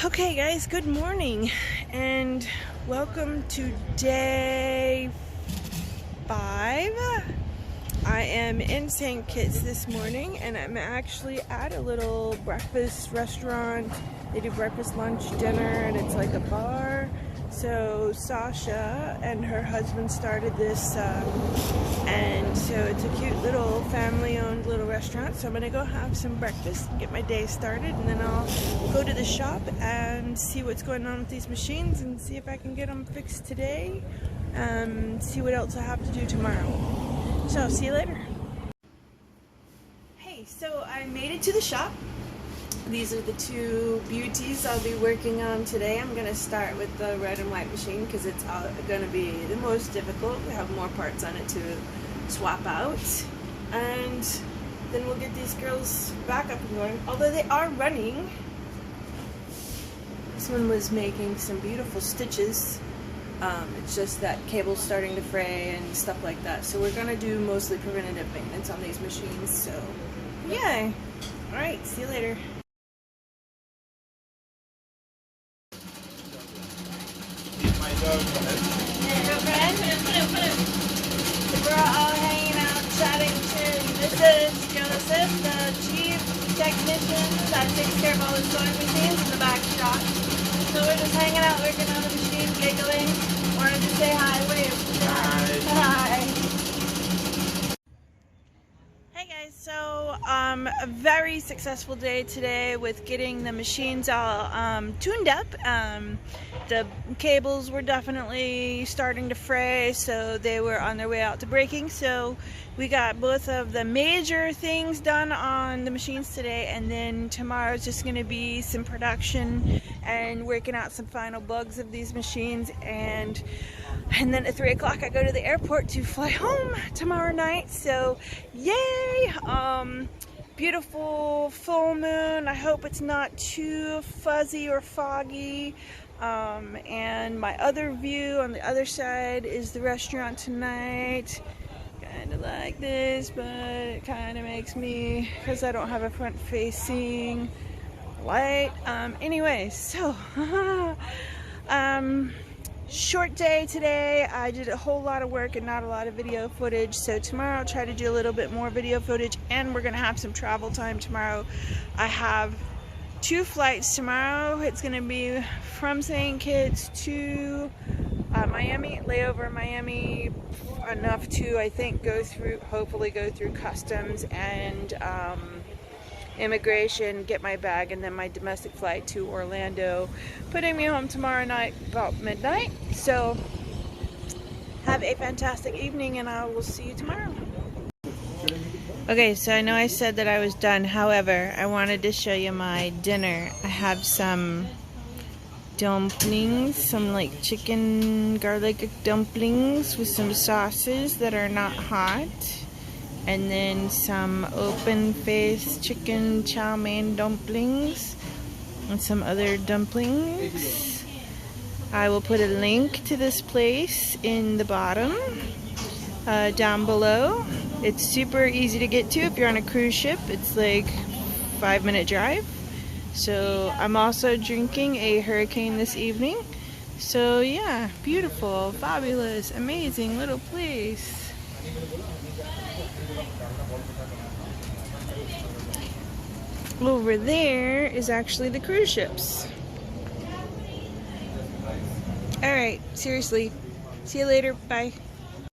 Okay guys, good morning and welcome to day 5. I am in St. Kitts this morning and I'm actually at a little breakfast restaurant. They do breakfast, lunch, dinner, and it's like a bar. So Sasha and her husband started this and so it's a cute little family-owned little restaurant. So I'm gonna go have some breakfast, get my day started, and then I'll go to the shop and see what's going on with these machines and see if I can get them fixed today. See what else I have to do tomorrow. So see you later. Hey, so I made it to the shop. These are the two beauties I'll be working on today. I'm going to start with the red and white machine because it's going to be the most difficult. We have more parts on it to swap out. And then we'll get these girls back up and going. Although they are running. This one was making some beautiful stitches. It's just that cable's starting to fray and stuff like that. So we're going to do mostly preventative maintenance on these machines. So, yay! Alright, see you later. We're all hanging out, chatting too. This is Joseph, the chief technician that takes care of all the sewing machines in the back shop. So we're just hanging out, working on the machine, giggling. Wanted to say hi, wave. Hi. Hey guys, so a very successful day today with getting the machines all tuned up. The cables were definitely starting to fray, so they were on their way out to breaking. So we got both of the major things done on the machines today, and then tomorrow is just going to be some production and working out some final bugs of these machines, and then at 3 o'clock I go to the airport to fly home tomorrow night. So yay! Beautiful full moon. I hope it's not too fuzzy or foggy. And my other view on the other side is the restaurant tonight. Kind of like this, but it kind of makes me, because I don't have a front facing light. Anyway, so short day today. I did a whole lot of work and not a lot of video footage. So tomorrow I'll try to do a little bit more video footage, and we're gonna have some travel time tomorrow. I have 2 flights tomorrow. It's going to be from St. Kitts to Miami, layover in Miami, enough to, I think, hopefully go through customs and immigration, get my bag, and then my domestic flight to Orlando, putting me home tomorrow night about midnight. So have a fantastic evening, and I will see you tomorrow. Okay, so I know I said that I was done. However, I wanted to show you my dinner. I have some dumplings, some like chicken garlic dumplings with some sauces that are not hot. And then some open-faced chicken chow mein dumplings and some other dumplings. I will put a link to this place in the bottom, down below. It's super easy to get to if you're on a cruise ship. It's like 5-minute drive. So I'm also drinking a hurricane this evening. So yeah, beautiful, fabulous, amazing little place. Over there is actually the cruise ships. Alright, seriously. See you later. Bye.